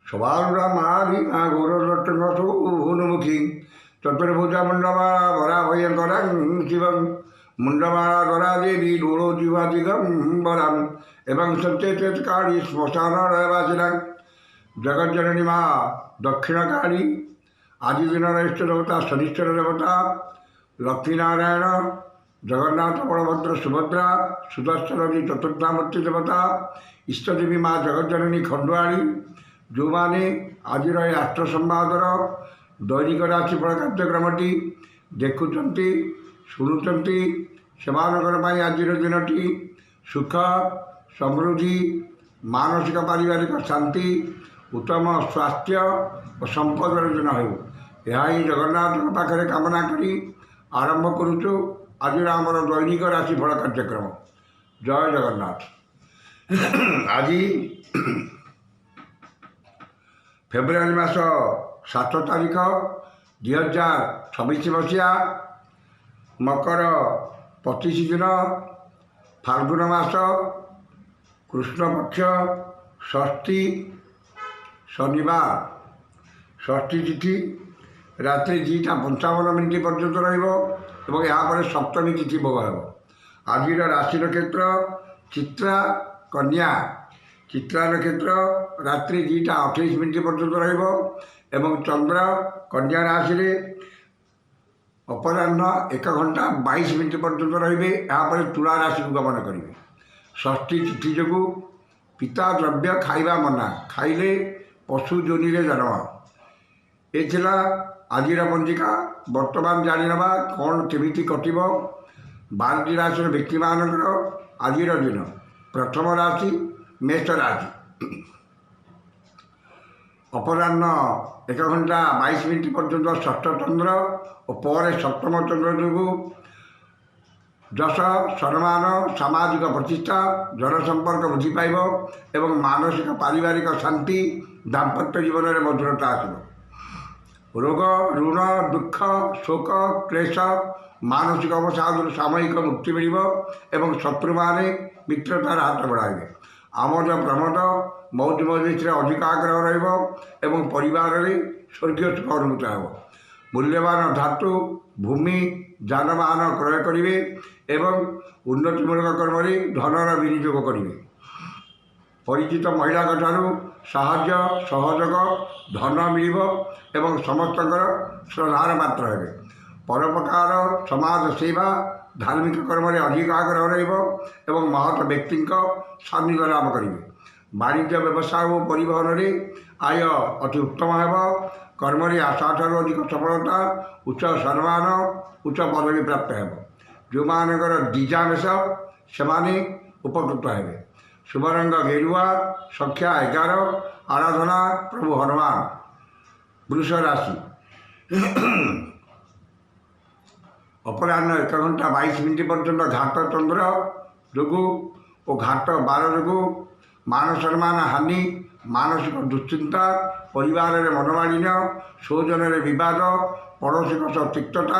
সবারুরা মারি মা গৌররত্নথ হনুমুখী চতুর্ভুজা মুন্ডমা ভরা ভয়ঙ্করাং শিবং মুন্ডমালা ধরা দেবী ডোড়ো জীবাদিগম্বরাম এবং সত্যেতকারী শ্মশানবাসিনাং জগজ্জননী মা দক্ষিণকারী আদিদিনের ইষ্ট দেবতা শনিশ্বর দেবতা লক্ষ্মীনারায়ণ জগন্নাথ বলভদ্র সুভদ্রা সুদর্শনী চতুর্ধামূর্তি ଦେବତା ଇଷ୍ଟଦେବୀ ମା ଜଗଜ୍ଜନନୀ ଖଣ୍ଡୁଆଳି ଯେଉଁମାନେ ଆଜିର ଏ ଆଷ୍ଟ୍ର ସମ୍ବାଦର ଦୈନିକ ରାଶିଫଳ କାର୍ଯ୍ୟକ୍ରମଟି ଦେଖୁଛନ୍ତି ଶୁଣୁଛନ୍ତି ସେମାନଙ୍କର ପାଇଁ ଆଜିର ଦିନଟି ସୁଖ ସମୃଦ୍ଧି ମାନସିକ ପାରିବାରିକ ଶାନ୍ତି ଉତ୍ତମ ସ୍ୱାସ୍ଥ୍ୟ ଓ ସମ୍ପଦର ଦିନ ହେଉ ଏହା ହିଁ ଜଗନ୍ନାଥଙ୍କ ପାଖରେ କାମନା କରି ଆରମ୍ଭ କରୁଛୁ ଆଜିର ଆମର ଦୈନିକ ରାଶିଫଳ କାର୍ଯ୍ୟକ୍ରମ। ଜୟ ଜଗନ୍ନାଥ। ଆଜି ଫେବୃଆରୀ ମାସ 7 ତାରିଖ 2026 ମସିହା ମକର 25 ଦିନ ଫାଲ୍ଗୁନ ମାସ କୃଷ୍ଣପକ୍ଷ ଷଷ୍ଠୀ ଶନିବାର ଷଷ୍ଠୀ ତିଥି ରାତ୍ରି 2:55 ପର୍ଯ୍ୟନ୍ତ ରହିବ ଏବଂ ଏହାପରେ ସପ୍ତମୀ ତିଥି ଭୋଗ ହେବ। ଆଜିର ରାଶି ନକ୍ଷତ୍ର ଚିତ୍ରା କନ୍ୟା। ଚିତ୍ରା ନକ୍ଷତ୍ର ରାତ୍ରି 2:28 ପର୍ଯ୍ୟନ୍ତ ରହିବ ଏବଂ ଚନ୍ଦ୍ର କନ୍ୟା ରାଶିରେ ଅପରାହ୍ନ 1:22 ପର୍ଯ୍ୟନ୍ତ ରହିବେ। ଏହାପରେ ତୁଳା ରାଶିକୁ ଗମନ କରିବେ। ଷଷ୍ଠୀ ତିଥି ଯୋଗୁଁ ପିତା ଦ୍ରବ୍ୟ ଖାଇବା ମନା, ଖାଇଲେ ପଶୁ ଯୋନିରେ ଜନ୍ମ। ଏ ଥିଲା ଆଜିର ପଞ୍ଜିକା। ବର୍ତ୍ତମାନ ଜାଣିନେବା କ'ଣ କେମିତି କଟିବ 12ଟି ରାଶିର ବ୍ୟକ୍ତିମାନଙ୍କର ଆଜିର ଦିନ। ପ୍ରଥମ ରାଶି ମେଷ ରାଶି। ଅପରାହ୍ନ 1:22 ପର୍ଯ୍ୟନ୍ତ ଷଷ୍ଠ ଚନ୍ଦ୍ର ଓ ପରେ ସପ୍ତମ ଚନ୍ଦ୍ର ଯୋଗୁଁ ଯଶ ସମ୍ମାନ ସାମାଜିକ ପ୍ରତିଷ୍ଠା ଜନସମ୍ପର୍କ ବୃଦ୍ଧି ପାଇବ ଏବଂ ମାନସିକ ପାରିବାରିକ ଶାନ୍ତି ଦାମ୍ପତ୍ୟ ଜୀବନରେ ମଧୁରତା ଆସିବ। ରୋଗ ଋଣ ଦୁଃଖ ଶୋକ କ୍ଲେଶ ମାନସିକ ଅବସାଦରୁ ସାମୟିକ ମୁକ୍ତି ମିଳିବ ଏବଂ ଶତ୍ରୁମାନେ ମିତ୍ରତାର ହାତ ବଢ଼ାଇବେ। ଆମୋଦ ପ୍ରମୋଦ ମୌଜ ମଜଲିସରେ ଅଧିକ ଆଗ୍ରହ ରହିବ ଏବଂ ପରିବାରରେ ସ୍ୱର୍ଗୀୟ ସୁଖ ଅନୁଭୂତ ହେବ। ମୂଲ୍ୟବାନ ଧାତୁ ଭୂମି ଯାନବାହନ କ୍ରୟ କରିବେ ଏବଂ ଉନ୍ନତିମୂଳକ କର୍ମରେ ଧନର ବିନିଯୋଗ କରିବେ। ପରିଚିତ ମହିଳାଙ୍କ ଠାରୁ ସାହାଯ୍ୟ ସହଯୋଗ ଧନ ମିଳିବ ଏବଂ ସମସ୍ତଙ୍କର ଶ୍ରଦ୍ଧାର ପାତ୍ର ହେବେ। ପରୋପକାର ସମାଜ ସେବା ଧାର୍ମିକ କର୍ମରେ ଅଧିକ ଆଗ୍ରହ ରହିବ ଏବଂ ମହତ ବ୍ୟକ୍ତିଙ୍କ ସାନ୍ନିଧ୍ୟ ଲାଭ କରିବେ। ବାଣିଜ୍ୟ ବ୍ୟବସାୟ ଓ ପରିବହନରେ ଆୟ ଅତି ଉତ୍ତମ ହେବ। କର୍ମରେ ଆଶାଠାରୁ ଅଧିକ ସଫଳତା ଉଚ୍ଚ ସମ୍ମାନ ଉଚ୍ଚ ପଦବୀ ପ୍ରାପ୍ତ ହେବ। ଯେଉଁମାନଙ୍କର ଦ୍ୱିଜା ମେଷ ସେମାନେ ଉପକୃତ ହେବେ। ଶୁଭ ରଙ୍ଗ ଗେରୁଆ ସଂଖ୍ୟା 11 ଆରାଧନା ପ୍ରଭୁ ହନୁମାନ। ବୃଷ ରାଶି। ଅପରାହ୍ନ 1:22 ପର୍ଯ୍ୟନ୍ତ ଘାଟ ଚନ୍ଦ୍ର ଯୋଗୁଁ ଓ ଘାଟ ବାର ଯୋଗୁଁ ମାନ ସମ୍ମାନ ହାନି ମାନସିକ ଦୁଶ୍ଚିନ୍ତା ପରିବାରରେ ମନୋମାଳିନ୍ୟ ସ୍ୱଜନରେ ବିବାଦ ପଡ଼ୋଶୀଙ୍କ ସହ ତିକ୍ତତା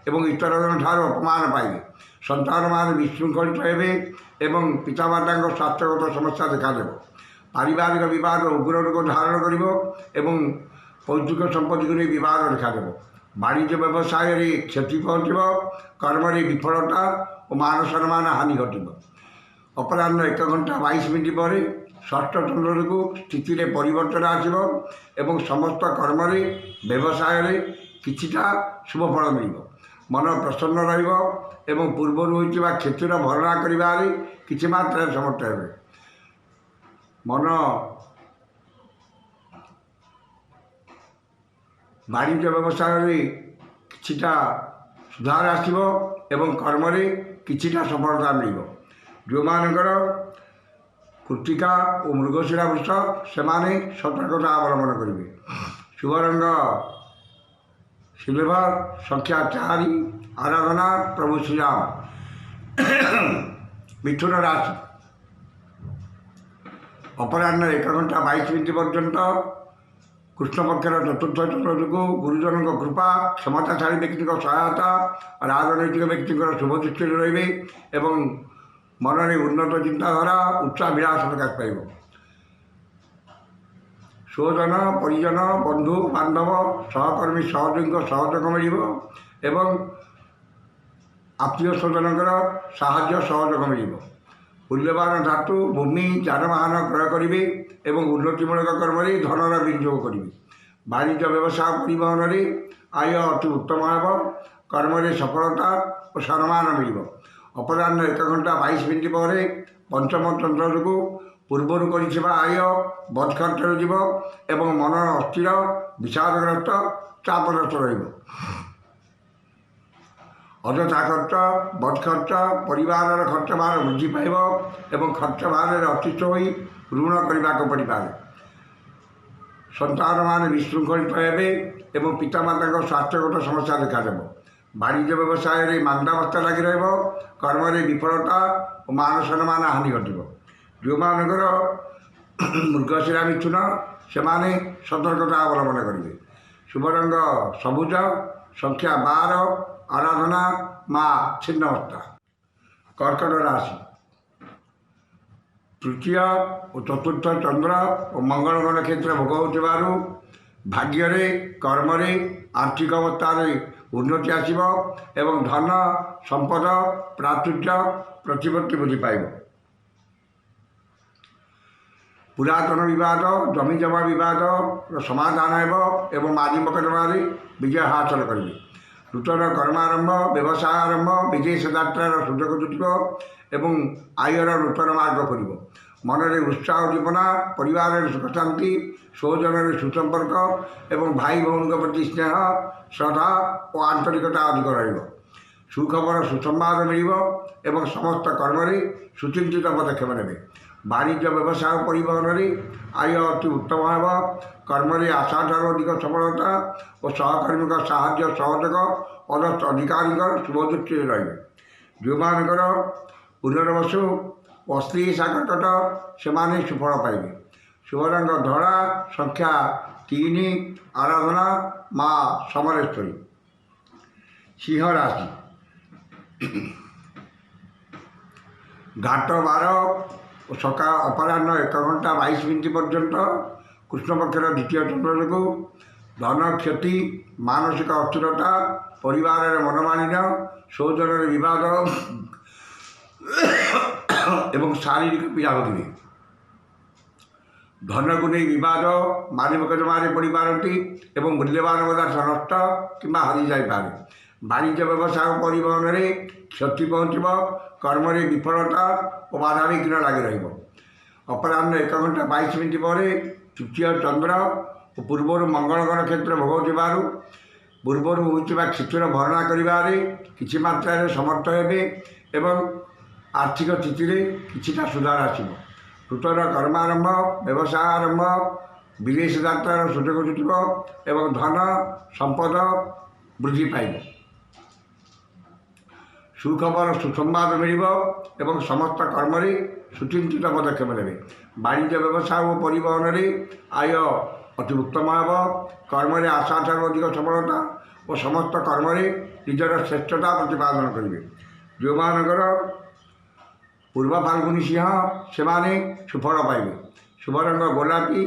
ଏବଂ ଇତରଙ୍କ ଠାରୁ ଅପମାନ ପାଇବେ। ସନ୍ତାନମାନେ ବିଶୃଙ୍ଖଳିତ ହେବେ ଏବଂ ପିତାମାତାଙ୍କ ସ୍ୱାସ୍ଥ୍ୟଗତ ସମସ୍ୟା ଦେଖାଦେବ। ପାରିବାରିକ ବିବାଦ ଉଗ୍ର ରୂପ ଧାରଣ କରିବ ଏବଂ ପୈତୃକ ସମ୍ପତ୍ତିକୁ ନେଇ ବିବାଦ ଦେଖାଦେବ। ବାଣିଜ୍ୟ ବ୍ୟବସାୟରେ କ୍ଷତି ପହଞ୍ଚିବ। କର୍ମରେ ବିଫଳତା ଓ ମାନ ସମ୍ମାନ ହାନି ଘଟିବ। ଅପରାହ୍ନ 1:22 ପରେ ଷଷ୍ଠ ଚନ୍ଦ୍ର ଯୋଗୁଁ ସ୍ଥିତିରେ ପରିବର୍ତ୍ତନ ଆସିବ ଏବଂ ସମସ୍ତ କର୍ମରେ ବ୍ୟବସାୟରେ କିଛିଟା ଶୁଭ ଫଳ ମିଳିବ। ମନ ପ୍ରସନ୍ନ ରହିବ ଏବଂ ପୂର୍ବରୁ ହୋଇଥିବା କ୍ଷତିର ଭରଣା କରିବାରେ କିଛି ମାତ୍ରାରେ ସମର୍ଥ ହେବେ। ବାଣିଜ୍ୟ ବ୍ୟବସାୟରେ କିଛିଟା ସୁଧାର ଆସିବ ଏବଂ କର୍ମରେ କିଛିଟା ସଫଳତା ମିଳିବ। ଯେଉଁମାନଙ୍କର କୃତିକା ଓ ମୃଗଶିରା ବୃଷ ସେମାନେ ସତର୍କତା ଅବଲମ୍ବନ କରିବେ। ଶୁଭ ରଙ୍ଗ ସିଲଭର ସଂଖ୍ୟା 4 ଆରାଧନା ପ୍ରଭୁ ଶ୍ରୀରାମ। ମିଥୁନ ରାଶି। ଅପରାହ୍ନ 1:22 ପର୍ଯ୍ୟନ୍ତ କୃଷ୍ଣପକ୍ଷର ଚତୁର୍ଥ ଚନ୍ଦ୍ର ଯୋଗୁଁ ଗୁରୁଜନଙ୍କ କୃପା କ୍ଷମତାଶାଳୀ ବ୍ୟକ୍ତିଙ୍କ ସହାୟତା ରାଜନୈତିକ ବ୍ୟକ୍ତିଙ୍କର ଶୁଭ ଦୃଷ୍ଟିରେ ରହିବେ ଏବଂ ମନରେ ଉନ୍ନତ ଚିନ୍ତାଧାରା ଉଚ୍ଚାଭିଳାଷ ପ୍ରକାଶ ପାଇବ। ସ୍ୱଜନ ପରିଜନ ବନ୍ଧୁ ବାନ୍ଧବ ସହକର୍ମୀ ସହଯୋଗୀଙ୍କ ସହଯୋଗ ମିଳିବ ଏବଂ ଆତ୍ମୀୟ ସ୍ୱଜନଙ୍କର ସାହାଯ୍ୟ ସହଯୋଗ ମିଳିବ। ମୂଲ୍ୟବାନ ଧାତୁ ଭୂମି ଯାନବାହନ କ୍ରୟ କରିବେ ଏବଂ ଉନ୍ନତିମୂଳକ କର୍ମରେ ଧନର ବିନିଯୋଗ କରିବେ। ବାଣିଜ୍ୟ ବ୍ୟବସାୟ ପରିବହନରେ ଆୟ ଅତି ଉତ୍ତମ ହେବ। କର୍ମରେ ସଫଳତା ଓ ସମ୍ମାନ ମିଳିବ। ଅପରାହ୍ନ 1:22 ପରେ ପଞ୍ଚମ ଚନ୍ଦ୍ର ଯୋଗୁଁ ପୂର୍ବରୁ କରିଥିବା ଆୟ ବଦ ଖର୍ଚ୍ଚରେ ଯିବ ଏବଂ ମନ ଅସ୍ଥିର ବିଷାଦଗ୍ରସ୍ତ ଚାପଗ୍ରସ୍ତ ରହିବ। ଅଯଥା ଖର୍ଚ୍ଚ ବଦ ଖର୍ଚ୍ଚ ପରିବାରର ଖର୍ଚ୍ଚ ଭାର ବୃଦ୍ଧି ପାଇବ ଏବଂ ଖର୍ଚ୍ଚ ଭାରରେ ଅତିଷ୍ଠ ହୋଇ ଋଣ କରିବାକୁ ପଡ଼ିପାରେ। ସନ୍ତାନମାନେ ବିଶୃଙ୍ଖଳିତ ହେବେ ଏବଂ ପିତାମାତାଙ୍କ ସ୍ୱାସ୍ଥ୍ୟଗତ ସମସ୍ୟା ଦେଖାଦେବ। ବାଣିଜ୍ୟ ବ୍ୟବସାୟରେ ମାନ୍ଦାବସ୍ଥା ଲାଗି ରହିବ। କର୍ମରେ ବିଫଳତା ଓ ମାନ ସମ୍ମାନ ହାନି ଘଟିବ। ଯେଉଁମାନଙ୍କର ମୃଗଶିରା ମିଥୁନ ସେମାନେ ସତର୍କତା ଅବଲମ୍ବନ କରିବେ। ଶୁଭ ରଙ୍ଗ ସବୁଜ, ସଂଖ୍ୟା 12, ଆରାଧନା ମା ଛିନ୍ନମସ୍ତା। କର୍କଟ ରାଶି ତୃତୀୟ ଓ ଚତୁର୍ଥ ଚନ୍ଦ୍ର ଓ ମଙ୍ଗଳଙ୍କ ନକ୍ଷତ୍ର ଭୋଗ ହେଉଥିବାରୁ ଭାଗ୍ୟରେ କର୍ମରେ ଆର୍ଥିକ ଅବସ୍ଥାରେ ଉନ୍ନତି ଆସିବ ଏବଂ ଧନ ସମ୍ପଦ ପ୍ରାଚୁର୍ଯ୍ୟ ପ୍ରତିପତ୍ତି ବୃଦ୍ଧି ପାଇବ। ପୁରାତନ ବିବାଦ ଜମିଜମା ବିବାଦର ସମାଧାନ ହେବ ଏବଂ ମାଝି ମକଦ୍ଦମାରେ ବିଜୟ ହାସଲ କରିବେ। ନୂତନ କର୍ମାରମ୍ଭ ବ୍ୟବସାୟ ଆରମ୍ଭ ବିଦେଶ ଯାତ୍ରାର ସୁଯୋଗ ଜୁଟିବ ଏବଂ ଆୟର ନୂତନ ମାର୍ଗ ଖୋଲିବ। ମନରେ ଉତ୍ସାହ ଉଦ୍ଦୀପନା, ପରିବାରରେ ସୁଖ ଶାନ୍ତି, ସ୍ୱଜନରେ ସୁସମ୍ପର୍କ ଏବଂ ଭାଇ ଭଉଣୀଙ୍କ ପ୍ରତି ସ୍ନେହ ଶ୍ରଦ୍ଧା ଓ ଆନ୍ତରିକତା ଅଧିକ ରହିବ। ସୁଖବର ସୁସମ୍ବାଦ ମିଳିବ ଏବଂ ସମସ୍ତ କର୍ମରେ ସୁଚିନ୍ତିତ ପଦକ୍ଷେପ ନେବେ। ବାଣିଜ୍ୟ ବ୍ୟବସାୟ ପରିବହନରେ ଆୟ ଅତି ଉତ୍ତମ ହେବ। କର୍ମରେ ଆଶାଠାରୁ ଅଧିକ ସଫଳତା ଓ ସହକର୍ମୀଙ୍କ ସାହାଯ୍ୟ ସହଯୋଗ ଅଧିକାରୀଙ୍କର ଶୁଭ ଦୃଷ୍ଟିରେ ରହିବେ। ଯେଉଁମାନଙ୍କର ପୁନର୍ବସୁ ଓ ସ୍ତ୍ରୀ ସାକର୍କଟ ସେମାନେ ସୁଫଳ ପାଇବେ। ଶୁଭ ରଙ୍ଗ ଧଳା, ସଂଖ୍ୟା 3, ଆରାଧନା ମା ସମଲେଶ୍ୱରୀ। ସିଂହ ରାଶି ଘାଟ 12 ଓ ସକାଳ ଅପରାହ୍ନ 1:22 ପର୍ଯ୍ୟନ୍ତ କୃଷ୍ଣପକ୍ଷର ଦ୍ୱିତୀୟ ଚନ୍ଦ୍ର ଯୋଗୁଁ ଧନ କ୍ଷତି, ମାନସିକ ଅସ୍ଥିରତା, ପରିବାରରେ ମନମାଳିନ୍ୟ, ସ୍ୱଜନରେ ବିବାଦ ଏବଂ ଶାରୀରିକ ପୀଡ଼ା ଭୋଗିବେ। ଧନକୁ ନେଇ ବିବାଦ ମାଝି ମକଦ୍ଦମାରେ ପଡ଼ିପାରନ୍ତି ଏବଂ ମୂଲ୍ୟବାନ ପଦାର୍ଥ ନଷ୍ଟ କିମ୍ବା ହଜିଯାଇପାରେ। ବାଣିଜ୍ୟ ବ୍ୟବସାୟ ପରିବହନରେ କ୍ଷତି ପହଞ୍ଚିବ। କର୍ମରେ ବିଫଳତା ଓ ବାଧାବିଘ୍ନ ଲାଗି ରହିବ। ଅପରାହ୍ନ 1:22 ପରେ ତୃତୀୟ ଚନ୍ଦ୍ର ଓ ପୂର୍ବରୁ ମଙ୍ଗଳଙ୍କ ନକ୍ଷତ୍ର ଭୋଗ ଥିବାରୁ ପୂର୍ବରୁ ହୋଇଥିବା କ୍ଷତିର ଭରଣା କରିବାରେ କିଛି ମାତ୍ରାରେ ସମର୍ଥ ହେବେ ଏବଂ ଆର୍ଥିକ ସ୍ଥିତିରେ କିଛିଟା ସୁଧାର ଆସିବ। ନୂତନ କର୍ମାରମ୍ଭ ବ୍ୟବସାୟ ଆରମ୍ଭ ବିଦେଶ ଯାତ୍ରାର ସୁଯୋଗ ଜୁଟିବ ଏବଂ ଧନ ସମ୍ପଦ ବୃଦ୍ଧି ପାଇବ। ସୁଖବର ସୁସମ୍ବାଦ ମିଳିବ ଏବଂ ସମସ୍ତ କର୍ମରେ ସୁଚିନ୍ତିତ ପଦକ୍ଷେପ ନେବେ। ବାଣିଜ୍ୟ ବ୍ୟବସାୟ ଓ ପରିବହନରେ ଆୟ ଅତି ଉତ୍ତମ ହେବ। କର୍ମରେ ଆଶାଠାରୁ ଅଧିକ ସଫଳତା ଓ ସମସ୍ତ କର୍ମରେ ନିଜର ଶ୍ରେଷ୍ଠତା ପ୍ରତିପାଦନ କରିବେ। ଯେଉଁମାନଙ୍କର ପୂର୍ବ ଫାଲ୍ଗୁନୀ ସିଂହ ସେମାନେ ସୁଫଳ ପାଇବେ। ଶୁଭ ରଙ୍ଗ ଗୋଲାପୀ,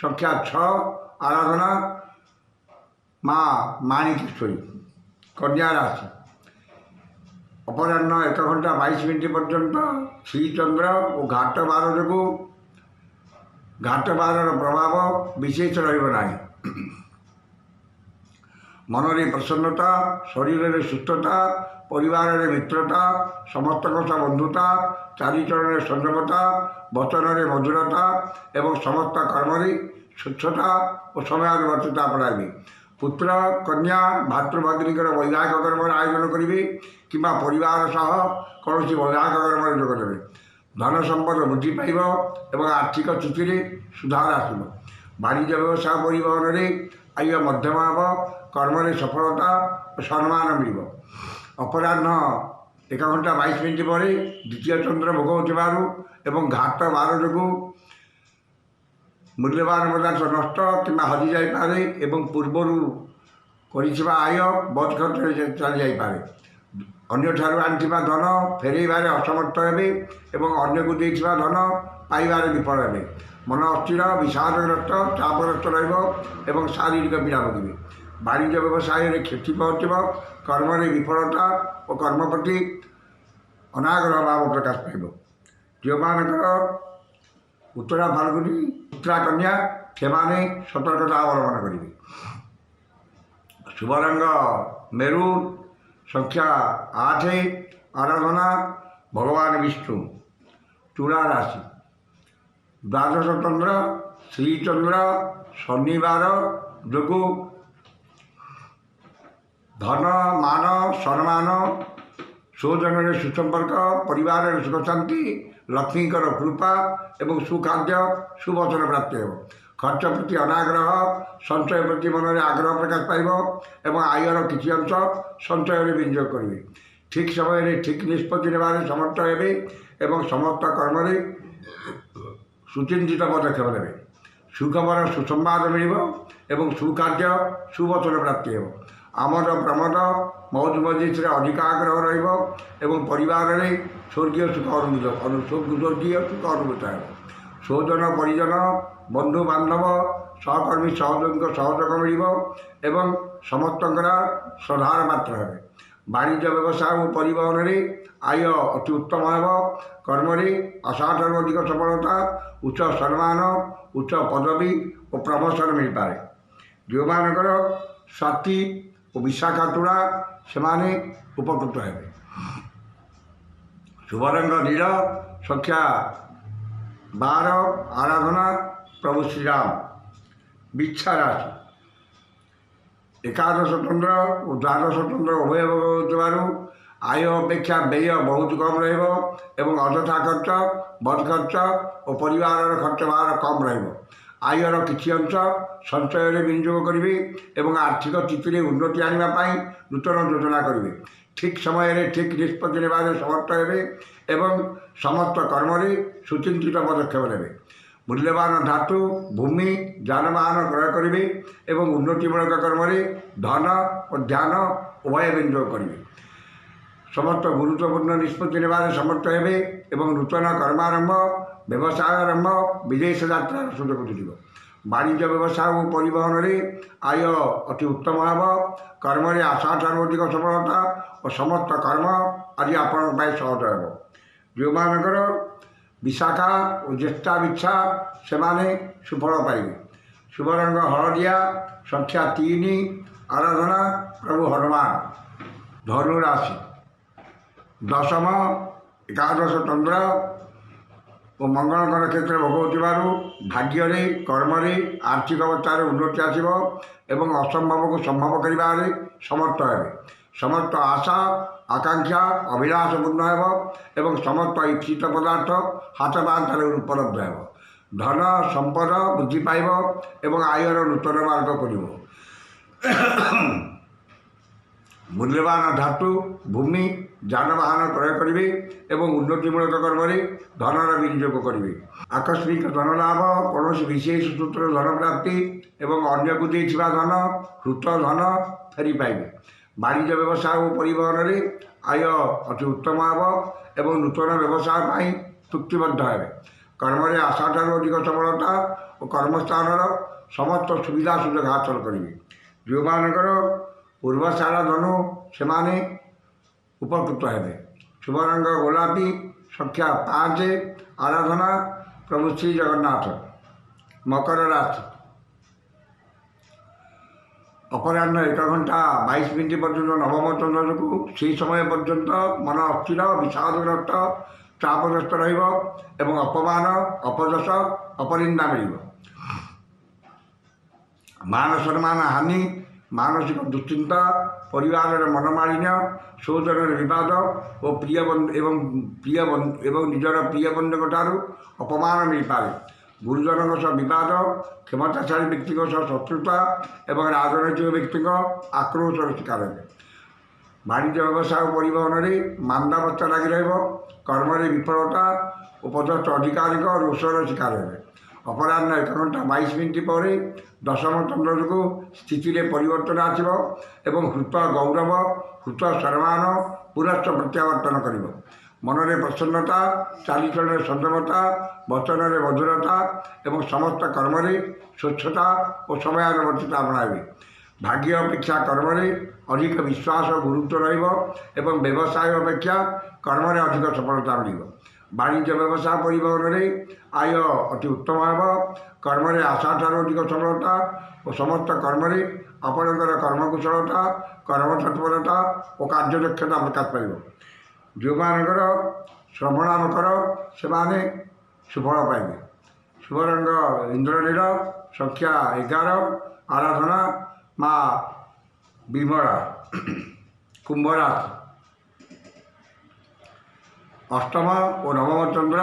ସଂଖ୍ୟା 6, ଆରାଧନା ମା ମାଣିକେଶ୍ୱରୀ। କନ୍ୟା ରାଶି ଅପରାହ୍ନ 1:22 ପର୍ଯ୍ୟନ୍ତ ଶ୍ରୀଚନ୍ଦ୍ର ଓ ଘାଟ 12 ଯୋଗୁଁ ଘାଟ 12ର ପ୍ରଭାବ ବିଶେଷ ରହିବ ନାହିଁ। ମନରେ ପ୍ରସନ୍ନତା, ଶରୀରରେ ସୁସ୍ଥତା, ପରିବାରରେ ମିତ୍ରତା, ସମସ୍ତଙ୍କ ସହ ବନ୍ଧୁତା, ଚାରିଚରଣରେ ସଂଯମତା, ବଚନରେ ମଧୁରତା ଏବଂ ସମସ୍ତ କର୍ମରେ ସ୍ୱଚ୍ଛତା ଓ ସମୟାନୁବର୍ତ୍ତିତା ଆପଣାଇବେ। ପୁତ୍ର କନ୍ୟା ଭାତୃଭଗ୍ନୀଙ୍କର ବୈବାହିକ କର୍ମର ଆୟୋଜନ କରିବେ କିମ୍ବା ପରିବାର ସହ କୌଣସି ବୈବାହିକ କର୍ମରେ ଯୋଗ ଦେବେ। ଧନ ସମ୍ପଦ ବୃଦ୍ଧି ପାଇବ ଏବଂ ଆର୍ଥିକ ସ୍ଥିତିରେ ସୁଧାର ଆସିବ। ବାଣିଜ୍ୟ ବ୍ୟବସାୟ ପରିବହନରେ ଆୟ ମଧ୍ୟମ ହେବ। କର୍ମରେ ସଫଳତା ଓ ସମ୍ମାନ ମିଳିବ। ଅପରାହ୍ନ 1:22 ପରେ ଦ୍ୱିତୀୟ ଚନ୍ଦ୍ର ଭୋଗ ହେଉଥିବାରୁ ଏବଂ ଘାଟ 12 ଯୋଗୁଁ ମୂଲ୍ୟବାନ ପଦାର୍ଥ ନଷ୍ଟ କିମ୍ବା ହଜିଯାଇପାରେ ଏବଂ ପୂର୍ବରୁ କରିଥିବା ଆୟ ବଦ ଖର୍ଚ୍ଚରେ ଚାଲିଯାଇପାରେ। ଅନ୍ୟଠାରୁ ଆଣିଥିବା ଧନ ଫେରାଇବାରେ ଅସମର୍ଥ ହେବେ ଏବଂ ଅନ୍ୟକୁ ଦେଇଥିବା ଧନ ପାଇବାରେ ବିଫଳ ହେବେ। ମନ ଅସ୍ଥିର, ବିଷାଦଗ୍ରସ୍ତ, ଚାପଗ୍ରସ୍ତ ରହିବ ଏବଂ ଶାରୀରିକ ପୀଡ଼ା ଭୋଗିବେ। ବାଣିଜ୍ୟ ବ୍ୟବସାୟରେ କ୍ଷତି ପହଞ୍ଚିବ। କର୍ମରେ ବିଫଳତା ଓ କର୍ମ ପ୍ରତି ଅନାଗ୍ରହ ଭାବ ପ୍ରକାଶ ପାଇବ। ଯେଉଁମାନଙ୍କର ଉତ୍ତରା ଫାଲ୍ଗୁନୀ, ଉତ୍ତରା କନ୍ୟା, ସେମାନେ ସତର୍କତା ଅବଲମ୍ବନ କରିବେ। ଶୁଭ ରଙ୍ଗ ମେରୁନ୍, ସଂଖ୍ୟା 8, ଆରାଧନା ଭଗବାନ ବିଷ୍ଣୁ। ତୁଳା ରାଶି, ଦ୍ୱାଦଶ ଚନ୍ଦ୍ର ଶ୍ରୀଚନ୍ଦ୍ର ଶନିବାର ଯୋଗୁଁ ଧନ, ମାନ, ସମ୍ମାନ, ସ୍ୱଜନରେ ସୁସମ୍ପର୍କ, ପରିବାରରେ ସୁଖ ଶାନ୍ତି, ଲକ୍ଷ୍ମୀଙ୍କର କୃପା ଏବଂ ସୁଖାଦ୍ୟ ସୁବଚନ ପ୍ରାପ୍ତି ହେବ। ଖର୍ଚ୍ଚ ପ୍ରତି ଅନାଗ୍ରହ, ସଞ୍ଚୟ ପ୍ରତି ମନରେ ଆଗ୍ରହ ପ୍ରକାଶ ପାଇବ ଏବଂ ଆୟର କିଛି ଅଂଶ ସଞ୍ଚୟରେ ବିନିଯୋଗ କରିବେ। ଠିକ୍ ସମୟରେ ଠିକ୍ ନିଷ୍ପତ୍ତି ନେବାରେ ସମର୍ଥ ହେବେ ଏବଂ ସମସ୍ତ କର୍ମରେ ସୁଚିନ୍ତିତ ପଦକ୍ଷେପ ନେବେ। ସୁଖବର ସୁସମ୍ବାଦ ମିଳିବ ଏବଂ ସୁଖାଦ୍ୟ ସୁବଚନ ପ୍ରାପ୍ତି ହେବ। ଆମୋଦ ପ୍ରମୋଦ ମୌଜ ମଜଲିସରେ ଅଧିକ ଆଗ୍ରହ ରହିବ ଏବଂ ପରିବାରରେ ସ୍ୱର୍ଗୀୟ ସୁଖ ଅନୁଭୂତ ହେବ। ସ୍ୱଜନ ପରିଜନ, ବନ୍ଧୁ ବାନ୍ଧବ, ସହକର୍ମୀ ସହଯୋଗୀଙ୍କ ସହଯୋଗ ମିଳିବ ଏବଂ ସମସ୍ତଙ୍କର ଶ୍ରଦ୍ଧାର ପାତ୍ର ହେବେ। ବାଣିଜ୍ୟ ବ୍ୟବସାୟ ଓ ପରିବହନରେ ଆୟ ଅତି ଉତ୍ତମ ହେବ। କର୍ମରେ ଆଶାଠାରୁ ଅଧିକ ସଫଳତା, ଉଚ୍ଚ ସମ୍ମାନ, ଉଚ୍ଚ ପଦବୀ ଓ ପ୍ରମୋସନ ମିଳିପାରେ। ଯେଉଁମାନଙ୍କର ସ୍ୱାତି ଓ ବିଶାଖା ତୁଳା, ସେମାନେ ଉପକୃତ ହେବେ। ଶୁଭ ରଙ୍ଗ ନୀଳ, ସଂଖ୍ୟା 12, ଆରାଧନା ପ୍ରଭୁ ଶ୍ରୀରାମ। ବିଚ୍ଛା ରାଶି, ଏକାଦଶ ଚନ୍ଦ୍ର ଓ ଦ୍ୱାଦଶ ଚନ୍ଦ୍ର ଉଭୟ ଭୋଗ ହେଉଥିବାରୁ ଆୟ ଅପେକ୍ଷା ବ୍ୟୟ ବହୁତ କମ୍ ରହିବ ଏବଂ ଅଯଥା ଖର୍ଚ୍ଚ, ବଦ ଖର୍ଚ୍ଚ ଓ ପରିବାରର ଖର୍ଚ୍ଚ ଭାର କମ୍ ରହିବ। ଆୟର କିଛି ଅଂଶ ସଞ୍ଚୟରେ ବିନିଯୋଗ କରିବେ ଏବଂ ଆର୍ଥିକ ସ୍ଥିତିରେ ଉନ୍ନତି ଆଣିବା ପାଇଁ ନୂତନ ଯୋଜନା କରିବେ। ଠିକ୍ ସମୟରେ ଠିକ୍ ନିଷ୍ପତ୍ତି ନେବାରେ ସମର୍ଥ ହେବେ ଏବଂ ସମସ୍ତ କର୍ମରେ ସୁଚିନ୍ତିତ ପଦକ୍ଷେପ ନେବେ। ମୂଲ୍ୟବାନ ଧାତୁ, ଭୂମି, ଯାନବାହନ କ୍ରୟ କରିବେ ଏବଂ ଉନ୍ନତିମୂଳକ କର୍ମରେ ଧନ ଓ ଧ୍ୟାନ ଉଭୟ ବିନିଯୋଗ କରିବେ। ସମସ୍ତ ଗୁରୁତ୍ୱପୂର୍ଣ୍ଣ ନିଷ୍ପତ୍ତି ନେବାରେ ସମର୍ଥ ହେବେ ଏବଂ ନୂତନ କର୍ମାରମ୍ଭ, ବ୍ୟବସାୟ ଆରମ୍ଭ, ବିଦେଶ ଯାତ୍ରାର ସୁଯୋଗ ମିଳିବ। ବାଣିଜ୍ୟ ବ୍ୟବସାୟ ଓ ପରିବହନରେ ଆୟ ଅତି ଉତ୍ତମ ହେବ। କର୍ମରେ ଆଶାଠାରୁ ଅଧିକ ସଫଳତା ଓ ସମସ୍ତ କର୍ମ ଆଜି ଆପଣଙ୍କ ପାଇଁ ସହଜ ହେବ। ଯେଉଁମାନଙ୍କର ବିଶାଖା ଓ ଜ୍ୟେଷ୍ଠା ବିଚ୍ଛା, ସେମାନେ ସୁଫଳ ପାଇବେ। ଶୁଭ ରଙ୍ଗ ହଳଦିଆ, ସଂଖ୍ୟା 3, ଆରାଧନା ପ୍ରଭୁ ହନୁମାନ। ଧନୁ ରାଶି, ଦଶମ, ଏକାଦଶ ଚନ୍ଦ୍ର ଓ ମଙ୍ଗଳଙ୍କର କ୍ଷେତ୍ରରେ ଭୋଗ ହେଉଥିବାରୁ ଭାଗ୍ୟରେ, କର୍ମରେ, ଆର୍ଥିକ ଅବସ୍ଥାରେ ଉନ୍ନତି ଆସିବ ଏବଂ ଅସମ୍ଭବକୁ ସମ୍ଭବ କରିବାରେ ସମର୍ଥ ହେବେ। ସମସ୍ତ ଆଶା, ଆକାଂକ୍ଷା, ଅଭିଳାଷ ପୂର୍ଣ୍ଣ ହେବ ଏବଂ ସମସ୍ତ ଇଚ୍ଛିତ ପଦାର୍ଥ ହାତ ପାହାନ୍ତାରେ ଉପଲବ୍ଧ ହେବ। ଧନ ସମ୍ପଦ ବୃଦ୍ଧି ପାଇବ ଏବଂ ଆୟର ନୂତନ ମାର୍ଗ କରିବ। ମୂଲ୍ୟବାନ ଧାତୁ, ଭୂମି, ଯାନବାହନ କ୍ରୟ କରିବେ ଏବଂ ଉନ୍ନତିମୂଳକ କର୍ମରେ ଧନର ବିନିଯୋଗ କରିବେ। ଆକସ୍ମିକ ଧନ ଲାଭ, କୌଣସି ବିଶେଷ ସୂତ୍ରରେ ଧନ ପ୍ରାପ୍ତି ଏବଂ ଅନ୍ୟକୁ ଦେଇଥିବା ଧନ, ହୃତ ଧନ ଫେରି ପାଇବେ। ବାଣିଜ୍ୟ ବ୍ୟବସାୟ ଓ ପରିବହନରେ ଆୟ ଅତି ଉତ୍ତମ ହେବ ଏବଂ ନୂତନ ବ୍ୟବସାୟ ପାଇଁ ଚୁକ୍ତିବଦ୍ଧ ହେବେ। କର୍ମରେ ଆଶାଠାରୁ ଅଧିକ ସଫଳତା ଓ କର୍ମସ୍ଥାନର ସମସ୍ତ ସୁବିଧା ସୁଯୋଗ ହାସଲ କରିବେ। ଯେଉଁମାନଙ୍କର ପୂର୍ବସାର ଧନୁ, ସେମାନେ ଉପକୃତ ହେବେ। ଶୁଭ ରଙ୍ଗ ଗୋଲାପୀ, ସଂଖ୍ୟା 5, ଆରାଧନା ପ୍ରଭୁ ଶ୍ରୀ ଜଗନ୍ନାଥ। ମକର ରାଶି, ଅପରାହ୍ନ 1:22 ପର୍ଯ୍ୟନ୍ତ ନବମ ଚନ୍ଦ୍ର ଯୋଗୁଁ ସେହି ସମୟ ପର୍ଯ୍ୟନ୍ତ ମନ ଅସ୍ଥିର, ବିଷାଦଗ୍ରସ୍ତ, ଚାପଗ୍ରସ୍ତ ରହିବ ଏବଂ ଅପମାନ, ଅପଯଶ, ଅପନିନ୍ଦା ମିଳିବ। ମାନ ସମ୍ମାନ ହାନି, ମାନସିକ ଦୁଶ୍ଚିନ୍ତା, ପରିବାରର ମନମାଳିନ୍ୟ, ସ୍ୱଜନରେ ବିବାଦ ଓ ନିଜର ପ୍ରିୟ ବନ୍ଧୁଙ୍କ ଠାରୁ ଅପମାନ ମିଳିପାରେ। ଗୁରୁଜନଙ୍କ ସହ ବିବାଦ, କ୍ଷମତାଶାଳୀ ବ୍ୟକ୍ତିଙ୍କ ସହ ଶତ୍ରୁତା ଏବଂ ରାଜନୈତିକ ବ୍ୟକ୍ତିଙ୍କ ଆକ୍ରୋଶର ଶିକାର ହେବେ। ବାଣିଜ୍ୟ ବ୍ୟବସାୟ ଓ ପରିବହନରେ ମାନ୍ଦାବସ୍ଥା ଲାଗି ରହିବ। କର୍ମରେ ବିଫଳତା ଓ ପଦସ୍ଥ ଅଧିକାରୀଙ୍କ ରୋଷର ଶିକାର ହେବେ। ଅପରାହ୍ନ 1:22 ପରେ ଦଶମ ଚନ୍ଦ୍ର ଯୋଗୁଁ ସ୍ଥିତିରେ ପରିବର୍ତ୍ତନ ଆସିବ ଏବଂ ହୃତ ଗୌରବ ହୃତ ସମ୍ମାନ ପୁନଶ୍ଚ ପ୍ରତ୍ୟାବର୍ତ୍ତନ କରିବ। ମନରେ ପ୍ରସନ୍ନତା, ଚାଲିଚଳନରେ ସଂଯମତା, ବଚନରେ ମଧୁରତା ଏବଂ ସମସ୍ତ କର୍ମରେ ସ୍ୱଚ୍ଛତା ଓ ସମୟାନୁବର୍ତ୍ତିତା ଅପଣାଇବେ। ଭାଗ୍ୟ ଅପେକ୍ଷା କର୍ମରେ ଅଧିକ ବିଶ୍ୱାସ ଓ ଗୁରୁତ୍ୱ ରହିବ ଏବଂ ବ୍ୟବସାୟ ଅପେକ୍ଷା କର୍ମରେ ଅଧିକ ସଫଳତା ମିଳିବ। ବାଣିଜ୍ୟ ବ୍ୟବସାୟ ପରିବହନରେ ଆୟ ଅତି ଉତ୍ତମ ହେବ। କର୍ମରେ ଆଶାଠାରୁ ଅଧିକ ସଫଳତା ଓ ସମସ୍ତ କର୍ମରେ ଆପଣଙ୍କର କର୍ମକୁଶଳତା, କର୍ମତତ୍ପରତା ଓ କାର୍ଯ୍ୟଦକ୍ଷତା ପ୍ରକାଶ ପାଇବ। ଯେଉଁମାନଙ୍କର ଶ୍ରବଣ ମକର ସେମାନେ ସୁଫଳ ପାଇବେ। ଶୁଭ ରଙ୍ଗ ଇନ୍ଦ୍ରନୀଳ, ସଂଖ୍ୟା 11, ଆରାଧନା ମା ବିମଳା। କୁମ୍ଭ ରାଶି। ଅଷ୍ଟମ ଓ ନବମ ଚନ୍ଦ୍ର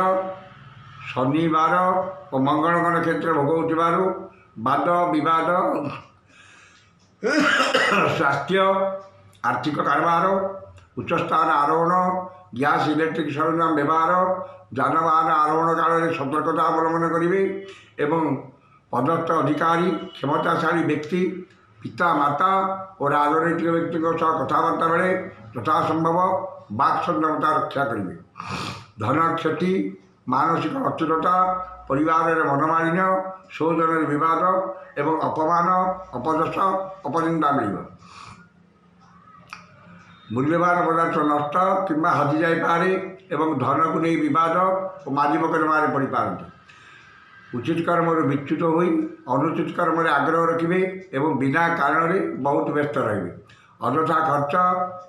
ଶନିବାର ଓ ମଙ୍ଗଳଙ୍କ ନକ୍ଷତ୍ର ଭୋଗ ହେଉଥିବାରୁ ବାଦ ବିବାଦ, ସ୍ୱାସ୍ଥ୍ୟ, ଆର୍ଥିକ କାରବାର, ଉଚ୍ଚସ୍ଥାନ ଆରୋହଣ, ଗ୍ୟାସ୍ ଇଲେକ୍ଟ୍ରିକ୍ ସରଞ୍ଜାମ ବ୍ୟବହାର, ଯାନବାହନ ଆରୋହଣ କାଳରେ ସତର୍କତା ଅବଲମ୍ବନ କରିବେ ଏବଂ ପଦସ୍ଥ ଅଧିକାରୀ, କ୍ଷମତାଶାଳୀ ବ୍ୟକ୍ତି, ପିତା ମାତା ଓ ରାଜନୈତିକ ବ୍ୟକ୍ତିଙ୍କ ସହ କଥାବାର୍ତ୍ତା ବେଳେ ଯଥାସମ୍ଭବ ବାକ୍ ସଂଯମତା ରକ୍ଷା କରିବେ। ଧନ କ୍ଷତି, ମାନସିକ ଅସ୍ଥିରତା, ପରିବାରରେ ମନମାଳିନ୍ୟ, ସ୍ୱଜନରେ ବିବାଦ ଏବଂ ଅପମାନ, ଅପଯଶ, ଅପନିନ୍ଦା ମିଳିବ। ମୂଲ୍ୟବାନ ପଦାର୍ଥ ନଷ୍ଟ କିମ୍ବା ହଜିଯାଇପାରେ ଏବଂ ଧନକୁ ନେଇ ବିବାଦ ଓ ମାଜି ମକଦ୍ଦମାରେ ପଡ଼ିପାରନ୍ତି। ଉଚିତ କର୍ମରୁ ବିଚ୍ୟୁତ ହୋଇ ଅନୁଚିତ କର୍ମରେ ଆଗ୍ରହ ରଖିବେ ଏବଂ ବିନା କାରଣରେ ବହୁତ ବ୍ୟସ୍ତ ରହିବେ। ଅଯଥା ଖର୍ଚ୍ଚ,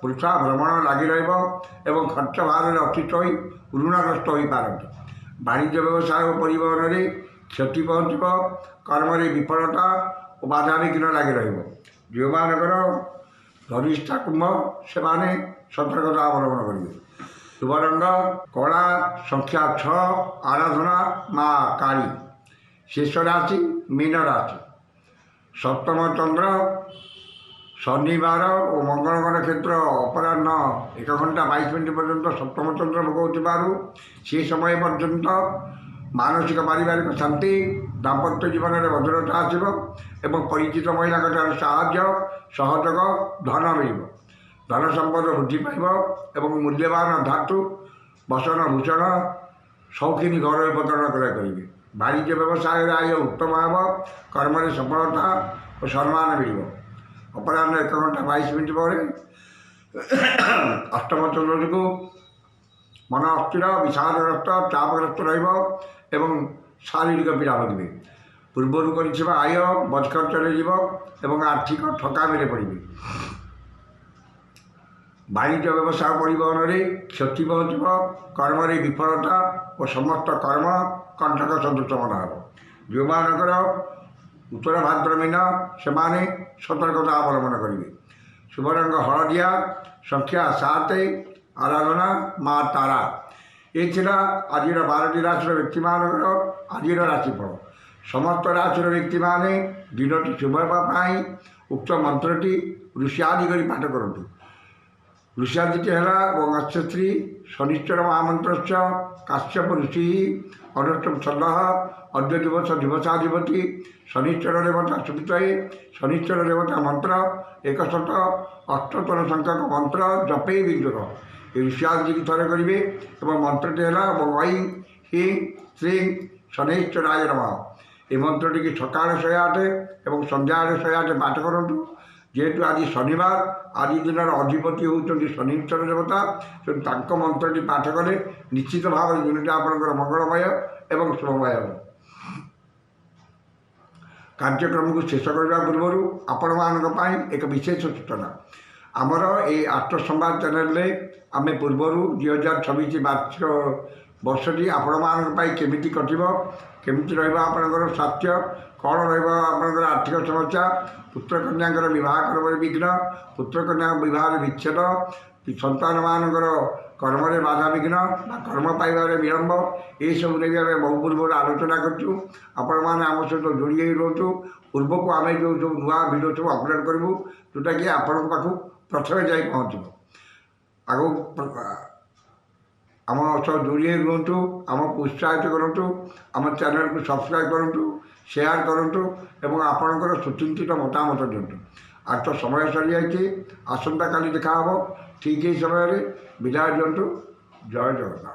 ବୃଥା ଭ୍ରମଣ ଲାଗି ରହିବ ଏବଂ ଖର୍ଚ୍ଚ ଭାରରେ ଅତିଷ୍ଠ ହୋଇ ଋଣଗ୍ରସ୍ତ ହୋଇପାରନ୍ତି। ବାଣିଜ୍ୟ ବ୍ୟବସାୟ ଓ ପରିବହନରେ କ୍ଷତି ପହଞ୍ଚିବ। କର୍ମରେ ବିଫଳତା ଓ ବାଧାବିଘ୍ନ ଲାଗି ରହିବ। ଯେଉଁମାନଙ୍କର ଧନିଷ୍ଠା କୁମ୍ଭ ସେମାନେ ସତର୍କତା ଅବଲମ୍ବନ କରିବେ। ଶୁଭ ରଙ୍ଗ କଳା, ସଂଖ୍ୟା 6, ଆରାଧନା ମା କାଳୀ। ଶେଷ ରାଶି ମୀନ ରାଶି। ସପ୍ତମ ଚନ୍ଦ୍ର ଶନିବାର ଓ ମଙ୍ଗଳଙ୍କ ନକ୍ଷତ୍ର ଅପରାହ୍ନ 1:22 ପର୍ଯ୍ୟନ୍ତ ସପ୍ତମ ଚନ୍ଦ୍ର ଭୋଗ ହେଉଥିବାରୁ ସେ ସମୟ ପର୍ଯ୍ୟନ୍ତ ମାନସିକ ପାରିବାରିକ ଶାନ୍ତି, ଦାମ୍ପତ୍ୟ ଜୀବନରେ ମଧୁରତା ଆସିବ ଏବଂ ପରିଚିତ ମହିଳାଙ୍କ ଠାରୁ ସାହାଯ୍ୟ, ସହଯୋଗ, ଧନ ମିଳିବ। ଧନ ସମ୍ପଦ ବୃଦ୍ଧି ପାଇବ ଏବଂ ମୂଲ୍ୟବାନ ଧାତୁ, ବସନ ଭୂଷଣ, ସୌଖିନୀ ଘରୋଇ ଉପକରଣ କ୍ରୟ କରିବେ। ବାଣିଜ୍ୟ ବ୍ୟବସାୟରେ ଆୟ ଉତ୍ତମ ହେବ। କର୍ମରେ ସଫଳତା ଓ ସମ୍ମାନ ମିଳିବ। ଅପରାହ୍ନ 1:22 ପରେ ଅଷ୍ଟମ ଚନ୍ଦ୍ର ଯୋଗୁଁ ମନ ଅସ୍ଥିର, ବିଷାଦଗ୍ରସ୍ତ, ଚାପଗ୍ରସ୍ତ ରହିବ ଏବଂ ଶାରୀରିକ ପୀଡ଼ା ଭୋଗିବେ। ପୂର୍ବରୁ କରିଥିବା ଆୟ ବଜ ଖର୍ଚ୍ଚରେ ଯିବ ଏବଂ ଆର୍ଥିକ ଠକାମିରେ ପଡ଼ିବେ। ବାଣିଜ୍ୟ ବ୍ୟବସାୟ ପରିବହନରେ କ୍ଷତି ପହଞ୍ଚିବ। କର୍ମରେ ବିଫଳତା ଓ ସମସ୍ତ କର୍ମ କଣ୍ଟକ ସଦୃଶ ମନେ ହେବ। ଯେଉଁମାନଙ୍କର ଉତ୍ତର ଭାଦ୍ର ମୀନ ସେମାନେ ସତର୍କତା ଅବଲମ୍ବନ କରିବେ। ଶୁଭ ରଙ୍ଗ ହଳଦିଆ, ସଂଖ୍ୟା 7, ଆରାଧନା ମା ତାରା। ଏ ଥିଲା ଆଜିର 12ଟି ରାଶିର ବ୍ୟକ୍ତିମାନଙ୍କର ଆଜିର ରାଶିଫଳ। ସମସ୍ତ ରାଶିର ବ୍ୟକ୍ତିମାନେ ଦିନଟି ଶୁଭ ହେବା ପାଇଁ ଉକ୍ତ ମନ୍ତ୍ରଟି ଋଷ୍ୟାଦି କରି ପାଠ କରନ୍ତୁ। ଋଷ୍ୟାଦିଟି ହେଲା ବଙ୍ଗଶ୍ରୀ ଶନିଶ୍ଚର ମହାମନ୍ତ୍ରଶ୍ଚ କାଶ୍ୟପ ଋଷି ଅନୁଷ୍ଠୁପ ଛନ୍ଦଃ ଅଦ୍ୟ ଦିବସ ଦିବସାଧିପତି ଶନିଶ୍ଚର ଦେବତା ସୁବିତୟେ। ଶନିଶ୍ଚର ଦେବତା ମନ୍ତ୍ର 108 ସଂଖ୍ୟକ ମନ୍ତ୍ର ଜପେ ବିଯୋଗ। ଏ ଋଷ୍ୟାଦିକି ଥରେ କରିବେ ଏବଂ ମନ୍ତ୍ରଟି ହେଲା ଐଂ ହିଂ ଶ୍ରୀଂ ଶନୈଶ୍ଚରାୟ ନମଃ। ଏ ମନ୍ତ୍ରଟିକି ସକାଳେ 108 ଏବଂ ସନ୍ଧ୍ୟାବେଳେ 108 ପାଠ କରନ୍ତୁ। ଯେହେତୁ ଆଜି ଶନିବାର, ଆଜି ଦିନର ଅଧିପତି ହେଉଛନ୍ତି ଶନିଶ୍ଚର ଦେବତା, ତେଣୁ ତାଙ୍କ ମନ୍ତ୍ରଟି ପାଠ କଲେ ନିଶ୍ଚିତ ଭାବରେ ଦିନଟି ଆପଣଙ୍କର ମଙ୍ଗଳମୟ ଏବଂ ଶୁଭମୟ ହେବ। କାର୍ଯ୍ୟକ୍ରମକୁ ଶେଷ କରିବା ପୂର୍ବରୁ ଆପଣମାନଙ୍କ ପାଇଁ ଏକ ବିଶେଷ ସୂଚନା। ଆମର এই ଆଷ୍ଟ୍ର ସମ୍ବାଦ ଚ୍ୟାନେଲରେ ଆମେ ପୂର୍ବରୁ 2026 ବାର୍ଷିକ ବର୍ଷଟି ଆପଣମାନଙ୍କ ପାଇଁ କେମିତି କଟିବ, କେମିତି ରହିବ ଆପଣଙ୍କର ସ୍ୱାସ୍ଥ୍ୟ, କ'ଣ ରହିବ ଆପଣଙ୍କର ଆର୍ଥିକ ସମସ୍ୟା, ପୁତ୍ରକନ୍ୟାଙ୍କର ବିବାହ କର୍ମରେ ବିଘ୍ନ, ପୁତ୍ରକନ୍ୟାଙ୍କ ବିବାହରେ ବିଚ୍ଛେଦ, ସନ୍ତାନମାନଙ୍କର କର୍ମରେ ବାଧାବିଘ୍ନ ବା କର୍ମ ପାଇବାରେ ବିଳମ୍ବ, ଏସବୁ ନେଇ ଆମେ ବହୁ ପୂର୍ବରୁ ଆଲୋଚନା କରିଛୁ। ଆପଣମାନେ ଆମ ସହିତ ଯୋଡ଼ି ହୋଇ ରୁହନ୍ତୁ। ପୂର୍ବକୁ ଆମେ ଯେଉଁ ସବୁ ନୂଆ ଭିଡ଼ିଓ ସବୁ ଅପଲୋଡ଼ କରିବୁ, ଯେଉଁଟାକି ଆପଣଙ୍କ ପାଖକୁ ପ୍ରଥମେ ଯାଇ ପହଞ୍ଚିବ। ଆଗକୁ ଆମ ସହ ଯୋଡ଼ି ହୋଇ ରୁହନ୍ତୁ, ଆମକୁ ଉତ୍ସାହିତ କରନ୍ତୁ, ଆମ ଚ୍ୟାନେଲକୁ ସବସ୍କ୍ରାଇବ୍ କରନ୍ତୁ, ସେୟାର କରନ୍ତୁ ଏବଂ ଆପଣଙ୍କର ସୁଚିନ୍ତିତ ମତାମତ ଦିଅନ୍ତୁ। ଆଜି ତ ସମୟ ସରିଯାଇଛି, ଆସନ୍ତାକାଲି ଦେଖା ହେବ ଠିକ୍ ଏହି ସମୟରେ। ବିଦାୟ ଦିଅନ୍ତୁ। ଜୟ ଜଗନ୍ନାଥ।